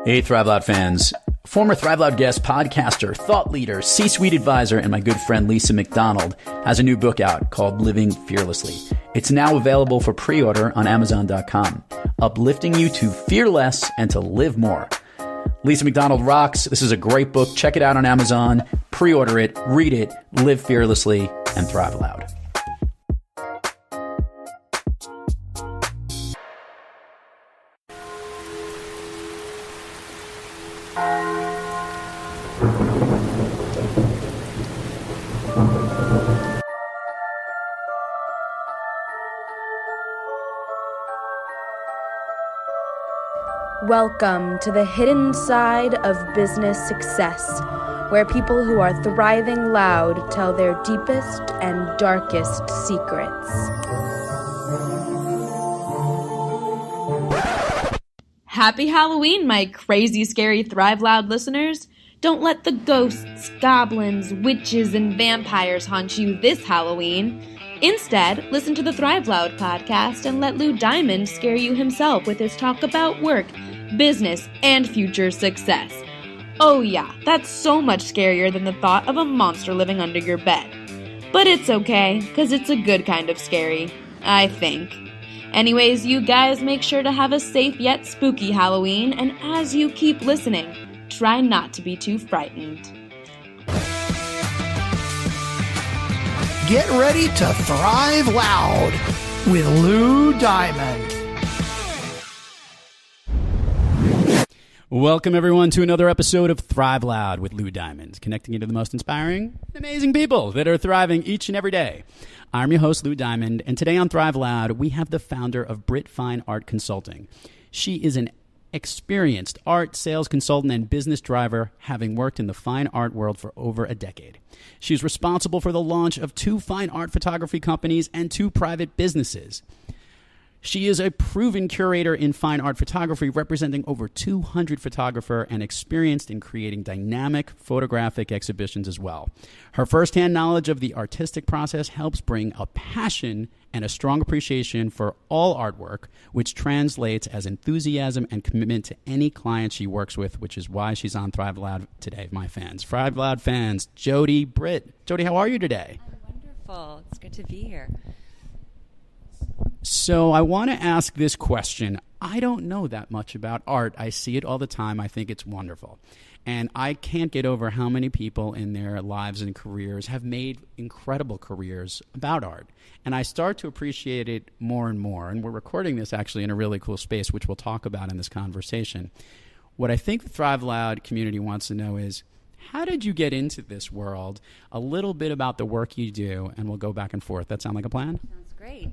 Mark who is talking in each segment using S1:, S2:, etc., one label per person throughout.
S1: Hey, Thrive Loud fans. Former Thrive Loud guest, podcaster, thought leader, C-suite advisor, and my good friend Lisa McDonald has a new book out called Living Fearlessly. It's now available for pre-order on Amazon.com, uplifting you to fear less and to live more. Lisa McDonald rocks. This is a great book. Check it out on Amazon. Pre-order it, read it, live fearlessly, and thrive loud.
S2: Welcome to the hidden side of business success, where people who are thriving loud tell their deepest and darkest secrets.
S3: Happy Halloween, my crazy, scary Thrive Loud listeners. Don't let the ghosts, goblins, witches, and vampires haunt you this Halloween. Instead, listen to the Thrive Loud podcast and let Lou Diamond scare you himself with his talk about work, business, and future success. Oh yeah, that's so much scarier than the thought of a monster living under your bed. But it's okay, because it's a good kind of scary, I think. Anyways, you guys make sure to have a safe yet spooky Halloween, and as you keep listening, try not to be too frightened.
S4: Get ready to thrive loud with Lou Diamond.
S1: Welcome, everyone, to another episode of Thrive Loud with Lou Diamond, connecting you to the most inspiring, amazing people that are thriving each and every day. I'm your host, Lou Diamond, and today on Thrive Loud, we have the founder of Britt Fine Art Consulting. She is an experienced art, sales consultant, and business driver, having worked in the fine art world for over a decade. She's responsible for the launch of 2 fine art photography companies and 2 private businesses. She is a proven curator in fine art photography, representing over 200 photographers and experienced in creating dynamic photographic exhibitions as well. Her firsthand knowledge of the artistic process helps bring a passion and a strong appreciation for all artwork, which translates as enthusiasm and commitment to any client she works with, which is why she's on Thrive Loud today, my fans. Thrive Loud fans, Jody Britt. Jody, how are you today?
S5: I'm wonderful. It's good to be here.
S1: So I want to ask this question. I don't know that much about art. I see it all the time. I think it's wonderful. And I can't get over how many people in their lives and careers have made incredible careers about art. And I start to appreciate it more and more. And we're recording this actually in a really cool space, which we'll talk about in this conversation. What I think the Thrive Loud community wants to know is, how did you get into this world? A little bit about the work you do, and we'll go back and forth. That sound like a plan?
S5: Sounds great.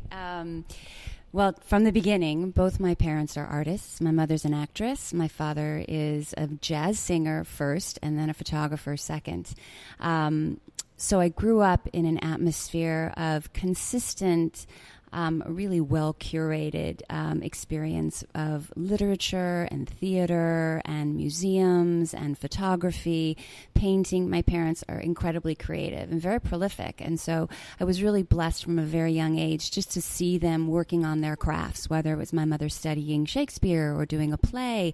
S5: Well, from the beginning, both my parents are artists. My mother's an actress. My father is a jazz singer first, and then a photographer second. So I grew up in an atmosphere of consistent, really well-curated experience of literature and theater and museums and photography, painting. My parents are incredibly creative and very prolific, and so I was really blessed from a very young age just to see them working on their crafts, whether it was my mother studying Shakespeare or doing a play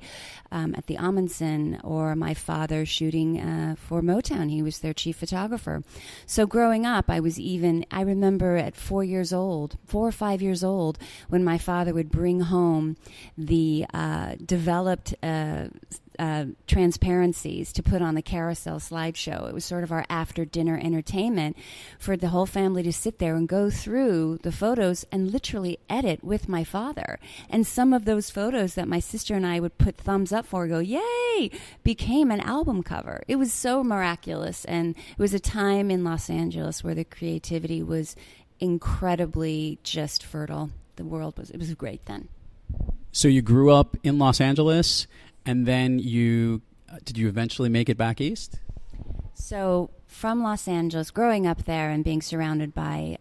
S5: at the Amundsen, or my father shooting for Motown. He was their chief photographer. So growing up, I remember at 4 or 5 years old, when my father would bring home the developed transparencies to put on the carousel slideshow. It was sort of our after-dinner entertainment for the whole family to sit there and go through the photos and literally edit with my father. And some of those photos that my sister and I would put thumbs up for, go, yay, became an album cover. It was so miraculous. And it was a time in Los Angeles where the creativity was incredibly just fertile. It was great then.
S1: So you grew up in Los Angeles, and then did you eventually make it back east?
S5: So from Los Angeles, growing up there and being surrounded by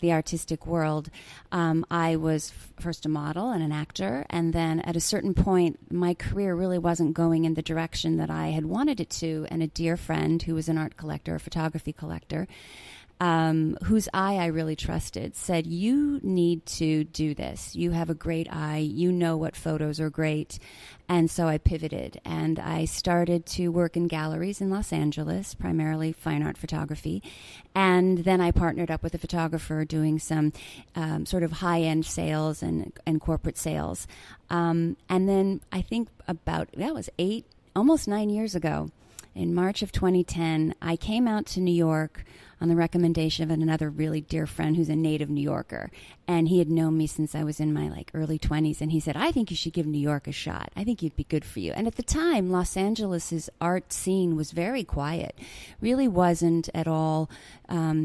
S5: the artistic world, I was first a model and an actor, and then at a certain point, my career really wasn't going in the direction that I had wanted it to, and a dear friend who was an art collector, a photography collector, whose eye I really trusted, said, you need to do this. You have a great eye. You know what photos are great. And so I pivoted, and I started to work in galleries in Los Angeles, primarily fine art photography. And then I partnered up with a photographer doing some sort of high-end sales and corporate sales. And then I think that was almost 9 years ago, in March of 2010, I came out to New York on the recommendation of another really dear friend who's a native New Yorker. And he had known me since I was in my early 20s. And he said, I think you should give New York a shot. I think you'd be good for you. And at the time, Los Angeles's art scene was very quiet. Really wasn't at all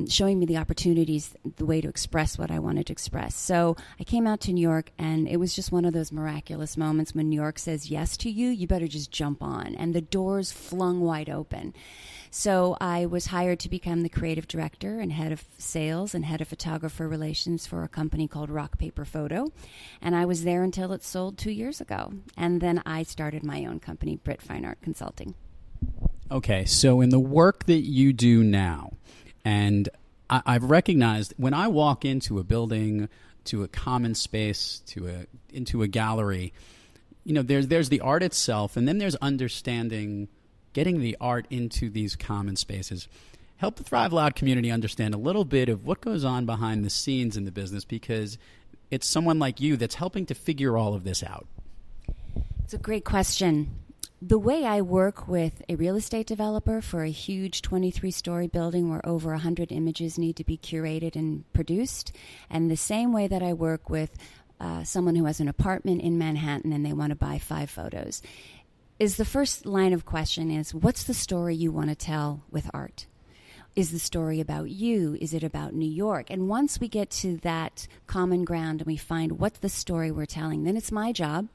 S5: showing me the opportunities, the way to express what I wanted to express. So I came out to New York, and it was just one of those miraculous moments when New York says yes to you, you better just jump on. And the doors flung wide open. So I was hired to become the creative director and head of sales and head of photographer relations for a company called Rock Paper Photo. And I was there until it sold 2 years ago. And then I started my own company, Britt Fine Art Consulting.
S1: Okay, so in the work that you do now, and I've recognized when I walk into a building, to a common space, into a gallery, there's the art itself, and then there's understanding, getting the art into these common spaces. Help the Thrive Loud community understand a little bit of what goes on behind the scenes in the business, because it's someone like you that's helping to figure all of this out.
S5: It's a great question. The way I work with a real estate developer for a huge 23-story building where over 100 images need to be curated and produced, and the same way that I work with someone who has an apartment in Manhattan and they want to buy 5 photos, is the first line of question is, what's the story you want to tell with art? Is the story about you? Is it about New York? And once we get to that common ground and we find what's the story we're telling, then it's my job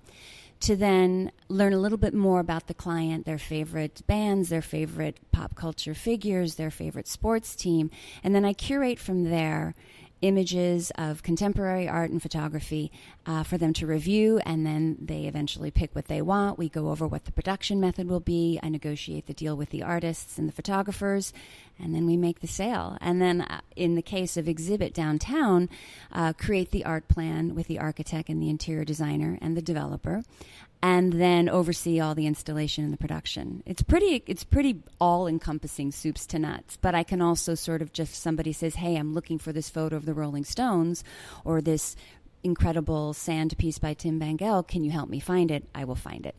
S5: to then learn a little bit more about the client, their favorite bands, their favorite pop culture figures, their favorite sports team. And then I curate from there images of contemporary art and photography for them to review, and then they eventually pick what they want. We go over what the production method will be. I negotiate the deal with the artists and the photographers, and then we make the sale. And then in the case of exhibit downtown, create the art plan with the architect and the interior designer and the developer, and then oversee all the installation and the production. It's pretty all-encompassing, soups to nuts. But I can also sort of just, somebody says, hey, I'm looking for this photo of the Rolling Stones or this incredible sand piece by Tim Bangel. Can you help me find it? I will find it.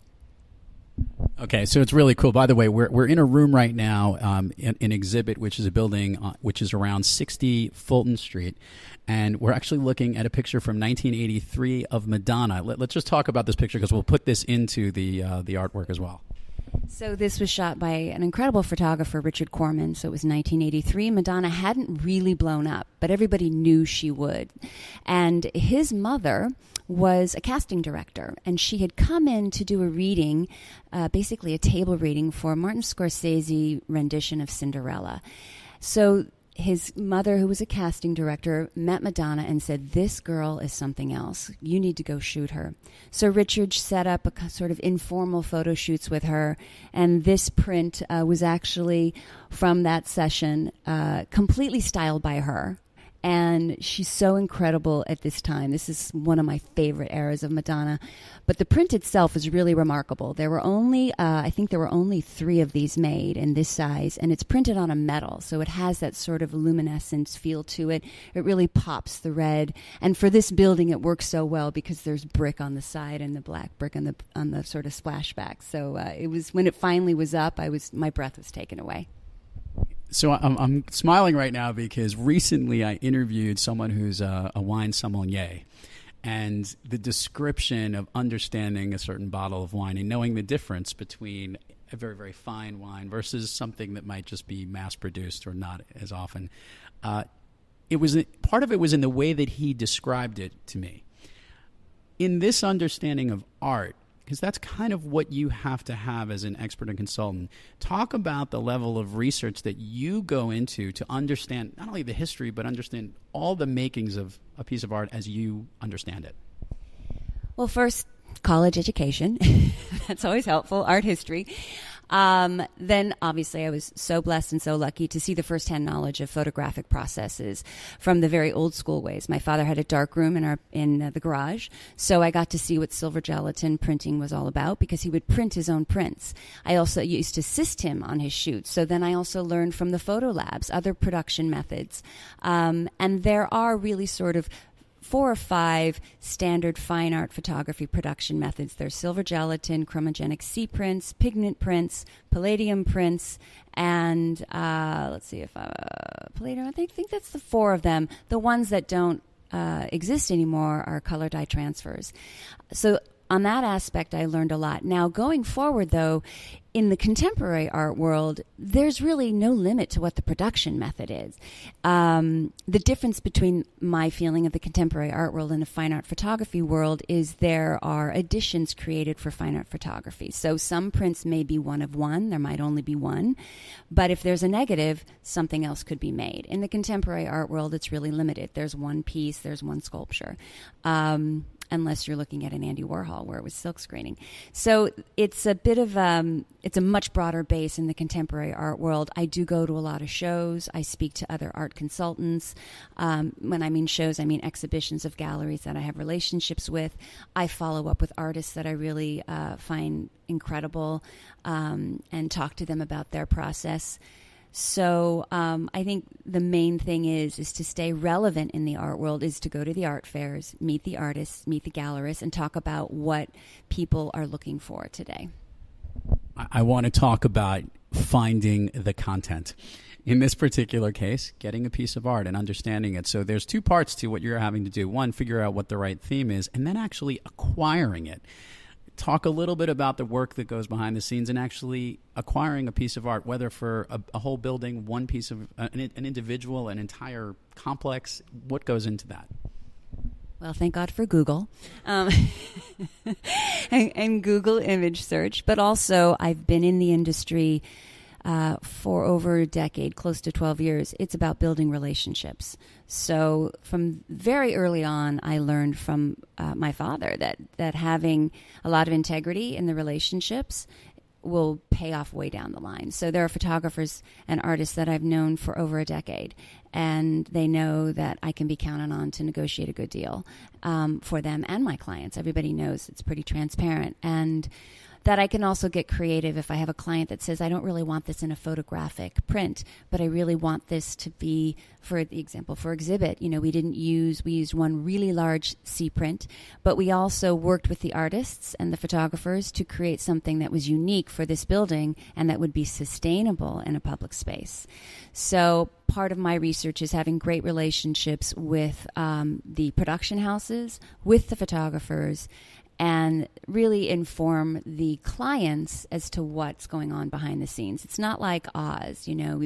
S1: Okay, so it's really cool. By the way, we're in a room right now, in Exhibit, which is a building which is around 60 Fulton Street, and we're actually looking at a picture from 1983 of Madonna. Let's just talk about this picture because we'll put this into the artwork as well.
S5: So this was shot by an incredible photographer, Richard Corman. So it was 1983. Madonna hadn't really blown up, but everybody knew she would. And his mother was a casting director, and she had come in to do a reading, basically a table reading for Martin Scorsese rendition of Cinderella. So his mother, who was a casting director, met Madonna and said, this girl is something else. You need to go shoot her. So Richard set up a sort of informal photo shoots with her, and this print was actually from that session, completely styled by her. And she's so incredible at this time. This is one of my favorite eras of Madonna. But the print itself is really remarkable. There were only, I think there were only 3 of these made in this size, and it's printed on a metal, so it has that sort of luminescence feel to it. It really pops the red. And for this building, it works so well because there's brick on the side and the black brick on the sort of splashback. So it was, when it finally was up, my breath was taken away.
S1: So I'm smiling right now because recently I interviewed someone who's a wine sommelier, and the description of understanding a certain bottle of wine and knowing the difference between a very, very fine wine versus something that might just be mass-produced or not as often. Part of it was in the way that he described it to me. In this understanding of art, because that's kind of what you have to have as an expert and consultant. Talk about the level of research that you go into to understand not only the history, but understand all the makings of a piece of art as you understand it.
S5: Well, first, college education. That's always helpful. Art history. Then obviously I was so blessed and so lucky to see the firsthand knowledge of photographic processes from the very old school ways. My father had a dark room in the garage, so I got to see what silver gelatin printing was all about because he would print his own prints. I also used to assist him on his shoots, so then I also learned from the photo labs, other production methods. And there are really sort of 4 or 5 standard fine art photography production methods. There's silver gelatin, chromogenic C prints, pigment prints, palladium prints, and let's see if palladium. I think that's the 4 of them. The ones that don't exist anymore are color dye transfers. So on that aspect, I learned a lot. Now, going forward, though, in the contemporary art world, there's really no limit to what the production method is. The difference between my feeling of the contemporary art world and the fine art photography world is there are editions created for fine art photography. So some prints may be one of one, there might only be one, but if there's a negative, something else could be made. In the contemporary art world, it's really limited. There's one piece, there's one sculpture. Unless you're looking at an Andy Warhol where it was silk screening. So it's a bit of, it's a much broader base in the contemporary art world. I do go to a lot of shows. I speak to other art consultants. When I mean shows, I mean exhibitions of galleries that I have relationships with. I follow up with artists that I really find incredible and talk to them about their process. So I think the main thing is to stay relevant in the art world, is to go to the art fairs, meet the artists, meet the gallerists, and talk about what people are looking for today.
S1: I want to talk about finding the content. In this particular case, getting a piece of art and understanding it. So there's 2 parts to what you're having to do. One, figure out what the right theme is, and then actually acquiring it. Talk a little bit about the work that goes behind the scenes and actually acquiring a piece of art, whether for a whole building, one piece of an individual, an entire complex. What goes into that?
S5: Well, thank God for Google and Google image search. But also, I've been in the industry for over a decade, close to 12 years. It's about building relationships. So from very early on, I learned from my father that having a lot of integrity in the relationships will pay off way down the line. So there are photographers and artists that I've known for over a decade, and they know that I can be counted on to negotiate a good deal for them and my clients. Everybody knows it's pretty transparent. And that I can also get creative if I have a client that says, I don't really want this in a photographic print, but I really want this to be, for example, for exhibit. You know, we used one really large C print, but we also worked with the artists and the photographers to create something that was unique for this building and that would be sustainable in a public space. So part of my research is having great relationships with the production houses, with the photographers, and really inform the clients as to what's going on behind the scenes. It's not like Oz, you know,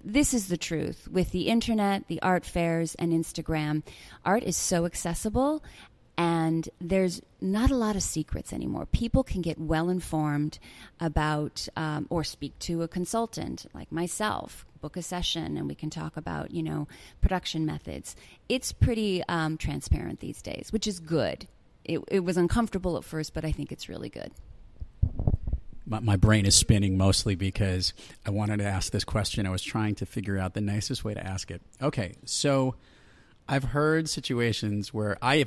S5: this is the truth. With the internet, the art fairs, and Instagram, art is so accessible, and there's not a lot of secrets anymore. People can get well informed about, or speak to a consultant like myself, book a session, and we can talk about, you know, production methods. It's pretty transparent these days, which is good. It was uncomfortable at first, but I think it's really good.
S1: My brain is spinning mostly because I wanted to ask this question. I was trying to figure out the nicest way to ask it. Okay, so I've heard situations where I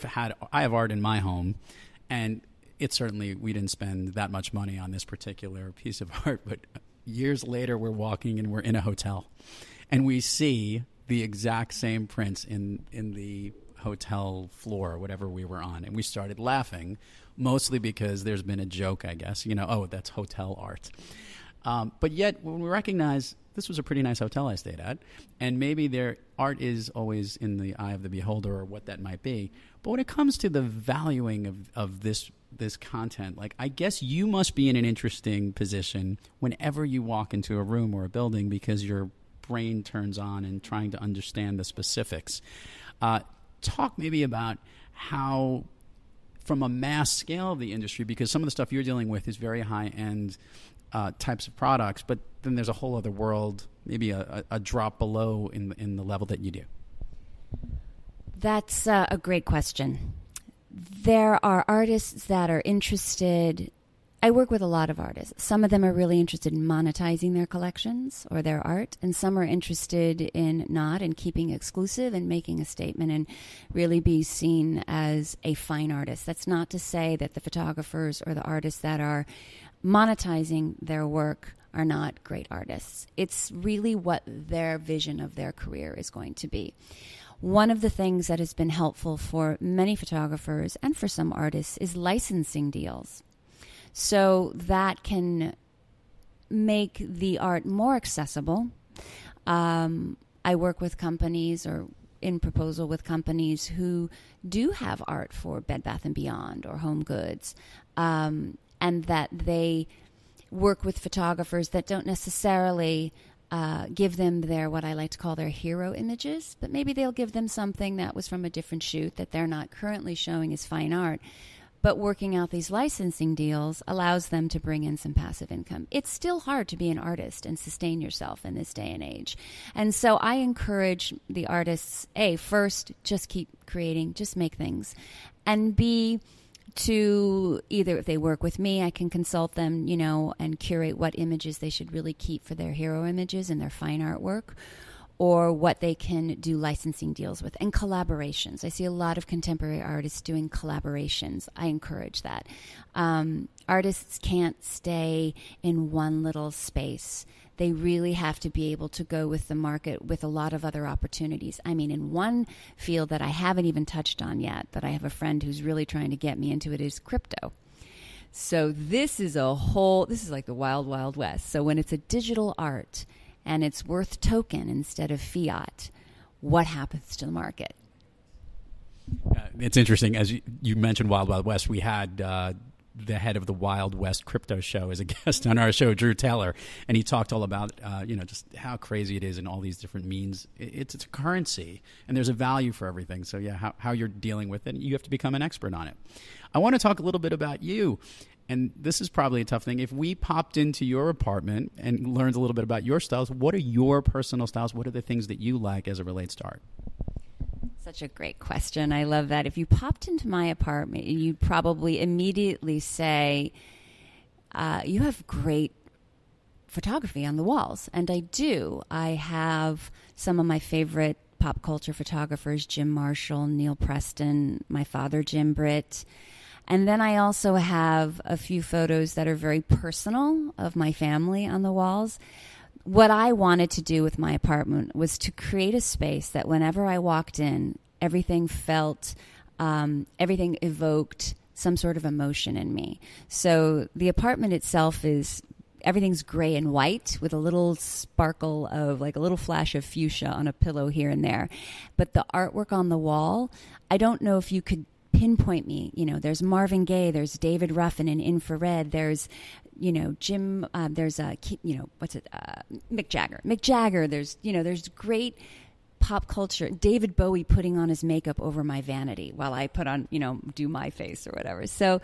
S1: have art in my home, and we didn't spend that much money on this particular piece of art, but years later we're walking and we're in a hotel, and we see the exact same prints in the hotel floor or whatever we were on, and we started laughing, mostly because there's been a joke, I guess, you know, oh, that's hotel art. But yet when we recognize this was a pretty nice hotel I stayed at, and maybe their art is always in the eye of the beholder or what that might be, but when it comes to the valuing of this content, like, I guess you must be in an interesting position whenever you walk into a room or a building, because your brain turns on and trying to understand the specifics. Talk maybe about how, from a mass scale of the industry, because some of the stuff you're dealing with is very high-end types of products, but then there's a whole other world, maybe a drop below in the level that you do.
S5: That's a great question. There are artists that are interested I work with a lot of artists. Some of them are really interested in monetizing their collections or their art, and some are interested in not, and keeping exclusive and making a statement and really be seen as a fine artist. That's not to say that the photographers or the artists that are monetizing their work are not great artists. It's really what their vision of their career is going to be. One of the things that has been helpful for many photographers and for some artists is licensing deals. So that can make the art more accessible. I work with companies or in proposal with companies who do have art for Bed Bath & Beyond or Home Goods, and that they work with photographers that don't necessarily give them their, what I like to call their hero images, but maybe they'll give them something that was from a different shoot that they're not currently showing as fine art. But working out these licensing deals allows them to bring in some passive income. It's still hard to be an artist and sustain yourself in this day and age. And so I encourage the artists, A, first, just keep creating, just make things. And B, to either, if they work with me, I can consult them, and curate what images they should really keep for their hero images and their fine artwork, or what they can do licensing deals with, and collaborations. I see a lot of contemporary artists doing collaborations. I encourage that. Artists can't stay in one little space. They really have to be able to go with the market with a lot of other opportunities. I mean, in one field that I haven't even touched on yet, but I have a friend who's really trying to get me into it, is crypto. So this is like the wild, wild west. So when it's a digital art, and it's worth token instead of fiat, what happens to the market?
S1: It's interesting. As you mentioned Wild Wild West, we had the head of the Wild West crypto show as a guest on our show, Drew Taylor, and he talked all about just how crazy it is in all these different means. It's a currency, and there's a value for everything. So how you're dealing with it, you have to become an expert on it. I want to talk a little bit about you. And this is probably a tough thing. If we popped into your apartment and learned a little bit about your styles, what are your personal styles? What are the things that you like as it relates to art?
S5: Such a great question. I love that. If you popped into my apartment, you'd probably immediately say, you have great photography on the walls. And I do. I have some of my favorite pop culture photographers, Jim Marshall, Neil Preston, my father, Jim Britt. And then I also have a few photos that are very personal of my family on the walls. What I wanted to do with my apartment was to create a space that whenever I walked in, everything evoked some sort of emotion in me. So the apartment itself everything's gray and white with a little sparkle of, like a little flash of fuchsia on a pillow here and there. But the artwork on the wall, I don't know if you could pinpoint me. There's Marvin Gaye, there's David Ruffin in Infrared, there's Jim, there's Mick Jagger, there's great pop culture, David Bowie putting on his makeup over my vanity while I put on, do my face or whatever. So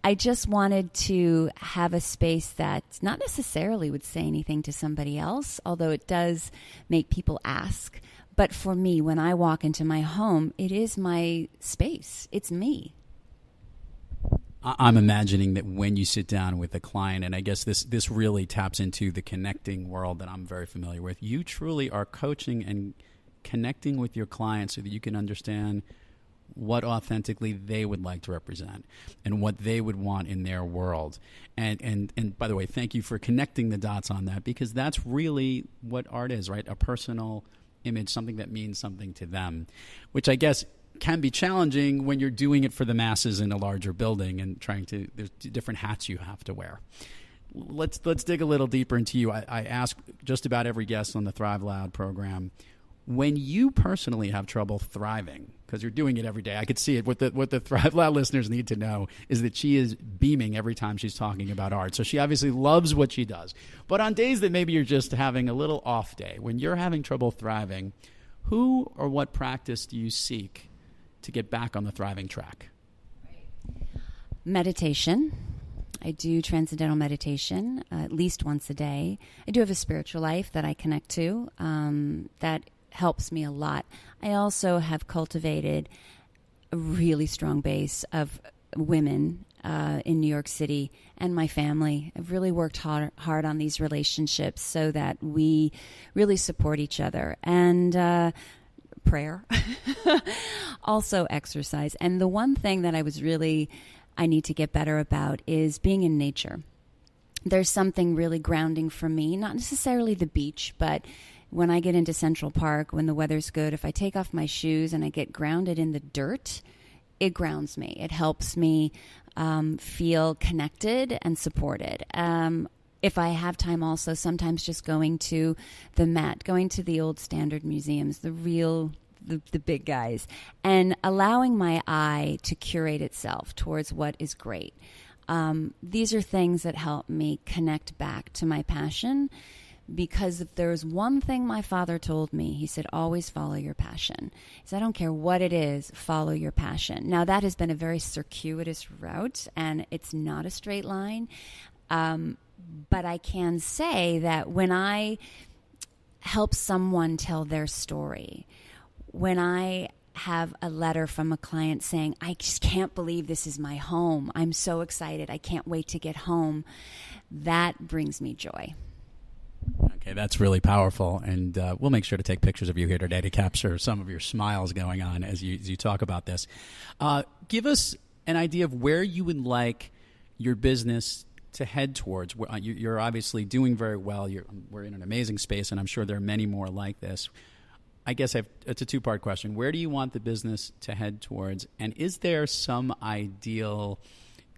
S5: I just wanted to have a space that not necessarily would say anything to somebody else, although it does make people ask. But for me, when I walk into my home, it is my space. It's me.
S1: I'm imagining that when you sit down with a client, and I guess this really taps into the connecting world that I'm very familiar with, you truly are coaching and connecting with your clients so that you can understand what authentically they would like to represent and what they would want in their world. And by the way, thank you for connecting the dots on that, because that's really what art is, right? A personal image, something that means something to them, which I guess can be challenging when you're doing it for the masses in a larger building and there's different hats you have to wear. Let's dig a little deeper into you. I ask just about every guest on the Thrive Loud program, when you personally have trouble thriving, because you're doing it every day, I could see it. What the Thrive Loud listeners need to know is that she is beaming every time she's talking about art. So she obviously loves what she does. But on days that maybe you're just having a little off day, when you're having trouble thriving, who or what practice do you seek to get back on the thriving track?
S5: Meditation. I do transcendental meditation at least once a day. I do have a spiritual life that I connect to that helps me a lot. I also have cultivated a really strong base of women in New York City, and my family. I've really worked hard on these relationships so that we really support each other. And prayer, also exercise. And the one thing that I need to get better about is being in nature. There's something really grounding for me, not necessarily the beach, but when I get into Central Park, when the weather's good, if I take off my shoes and I get grounded in the dirt, it grounds me. It helps me feel connected and supported. If I have time also, sometimes just going to the Met, going to the old standard museums, the big guys, and allowing my eye to curate itself towards what is great. These are things that help me connect back to my passion, because if there's one thing my father told me, he said, always follow your passion. He said, I don't care what it is, follow your passion. Now, that has been a very circuitous route, and it's not a straight line. But I can say that when I help someone tell their story, when I have a letter from a client saying, I just can't believe this is my home, I'm so excited, I can't wait to get home, that brings me joy.
S1: Okay, that's really powerful, and we'll make sure to take pictures of you here today to capture some of your smiles going on as you talk about this. Give us an idea of where you would like your business to head towards. You're obviously doing very well. We're in an amazing space, and I'm sure there are many more like this. I guess it's a two-part question. Where do you want the business to head towards? And is there some ideal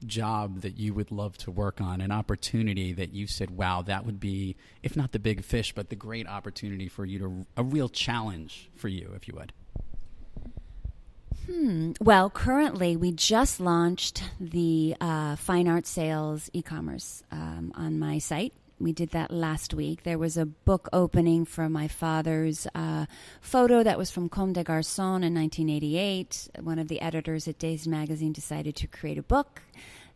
S1: job that you would love to work on, an opportunity that you said, wow, that would be, if not the big fish, but the great opportunity for you a real challenge for you, if you would?
S5: Well, currently we just launched the fine art sales e-commerce on my site. We did that last week. There was a book opening for my father's photo that was from Comme des Garçons in 1988. One of the editors at Dazed Magazine decided to create a book.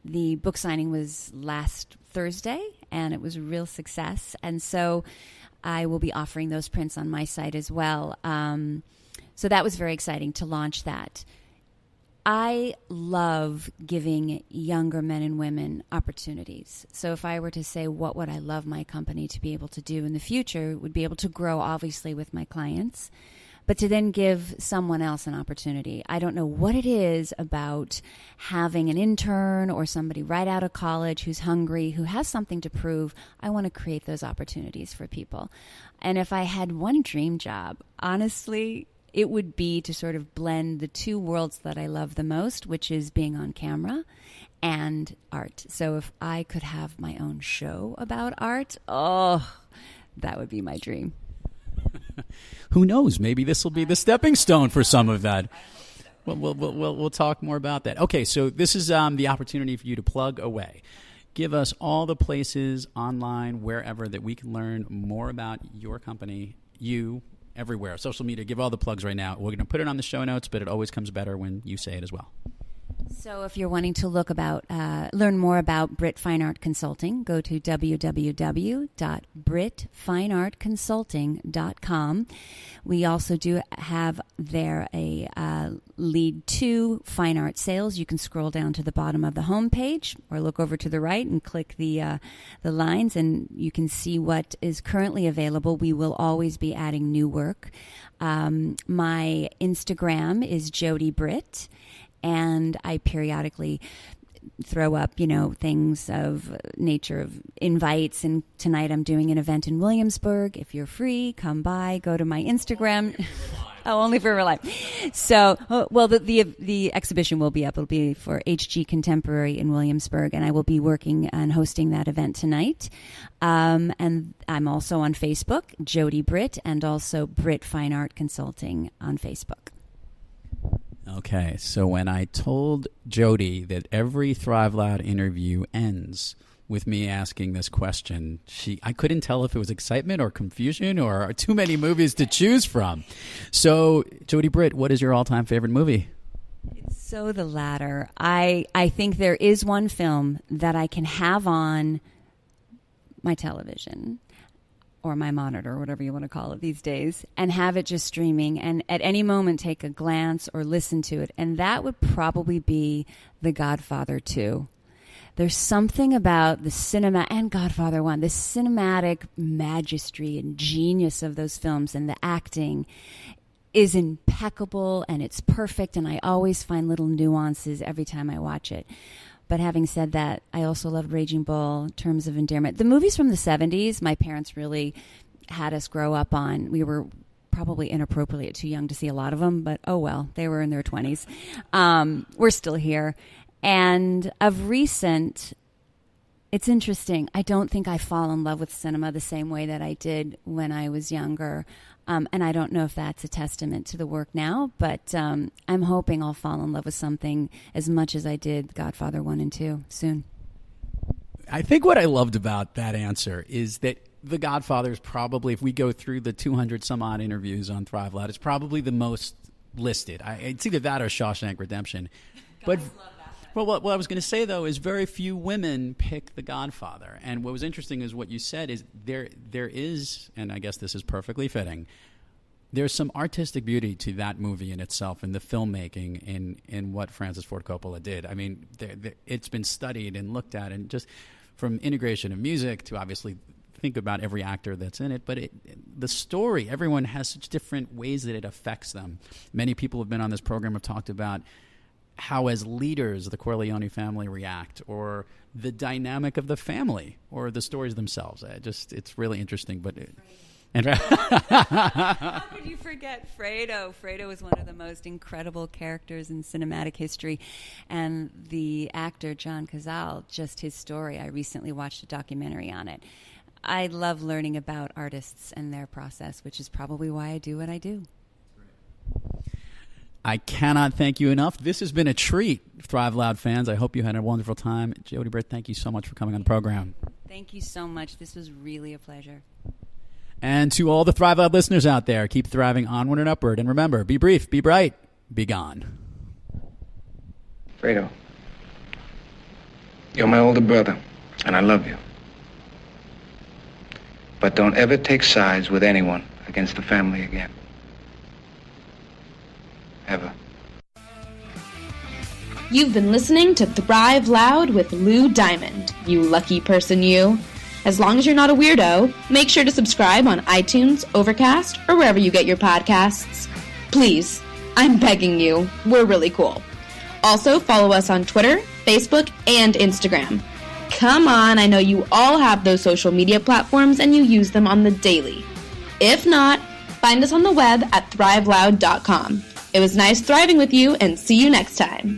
S5: The book signing was last Thursday, and it was a real success. And so I will be offering those prints on my site as well. So that was very exciting to launch that. I love giving younger men and women opportunities. So if I were to say what would I love my company to be able to do in the future, it would be able to grow obviously with my clients, but to then give someone else an opportunity. I don't know what it is about having an intern or somebody right out of college who's hungry, who has something to prove. I want to create those opportunities for people. And if I had one dream job, honestly, it would be to sort of blend the two worlds that I love the most, which is being on camera and art. So if I could have my own show about art, that would be my dream.
S1: Who knows? Maybe this will be the stepping stone for some of that. We'll talk more about that. Okay, so this is the opportunity for you to plug away. Give us all the places online, wherever, that we can learn more about your company, you, everywhere. Social media, give all the plugs right now. We're going to put it on the show notes, but it always comes better when you say it as well.
S5: So if you're wanting to learn more about Britt Fine Art Consulting, go to www.brittfineartconsulting.com. We also do have there a lead to fine art sales. You can scroll down to the bottom of the homepage or look over to the right and click the lines, and you can see what is currently available. We will always be adding new work. My Instagram is Jody Britt, and I periodically throw up, things of nature of invites. And tonight I'm doing an event in Williamsburg. If you're free, come by, go to my Instagram. Only for real life. So, the exhibition will be up. It'll be for HG Contemporary in Williamsburg, and I will be working and hosting that event tonight. And I'm also on Facebook, Jody Britt, and also Britt Fine Art Consulting on Facebook.
S1: Okay, so when I told Jody that every Thrive Loud interview ends with me asking this question, I couldn't tell if it was excitement or confusion or too many movies to choose from. So, Jody Britt, what is your all-time favorite movie?
S5: It's so the latter. I think there is one film that I can have on my television or my monitor, or whatever you want to call it these days, and have it just streaming, and at any moment take a glance or listen to it. And that would probably be The Godfather 2. There's something about the cinema, and Godfather 1, the cinematic magistry and genius of those films, and the acting is impeccable and it's perfect, and I always find little nuances every time I watch it. But having said that, I also loved Raging Bull, Terms of Endearment. The movies from the 70s, my parents really had us grow up on. We were probably inappropriately too young to see a lot of them, but oh well, they were in their 20s. We're still here. And of recent, it's interesting. I don't think I fall in love with cinema the same way that I did when I was younger. And I don't know if that's a testament to the work now, but I'm hoping I'll fall in love with something as much as I did Godfather 1 and 2 soon.
S1: I think what I loved about that answer is that The Godfather is probably, if we go through the 200 some odd interviews on Thrive Loud, it's probably the most listed. It's either that or Shawshank Redemption. But well, what I was going to say, though, is very few women pick The Godfather. And what was interesting is what you said is there is, and I guess this is perfectly fitting, there's some artistic beauty to that movie in itself, and the filmmaking in what Francis Ford Coppola did. I mean, it's been studied and looked at, and just from integration of music to obviously think about every actor that's in it, but the story, everyone has such different ways that it affects them. Many people have been on this program have talked about how as leaders the Corleone family react, or the dynamic of the family, or the stories themselves. It's really interesting. But
S5: how could you forget Fredo? Fredo is one of the most incredible characters in cinematic history, and the actor John Cazale, just his story. I recently watched a documentary on it. I love learning about artists and their process, which is probably why I do what I do.
S1: I cannot thank you enough. This has been a treat, Thrive Loud fans. I hope you had a wonderful time. Jody Britt, thank you so much for coming on the program.
S5: Thank you so much. This was really a pleasure.
S1: And to all the Thrive Loud listeners out there, keep thriving onward and upward. And remember, be brief, be bright, be gone.
S6: Fredo, you're my older brother, and I love you. But don't ever take sides with anyone against the family again. Ever.
S3: You've been listening to Thrive Loud with Lou Diamond, you lucky person you. As long as you're not a weirdo, make sure to subscribe on iTunes, Overcast, or wherever you get your podcasts. Please, I'm begging you, we're really cool. Also, follow us on Twitter, Facebook, and Instagram. Come on, I know you all have those social media platforms and you use them on the daily. If not, find us on the web at thriveloud.com. It was nice thriving with you, and see you next time.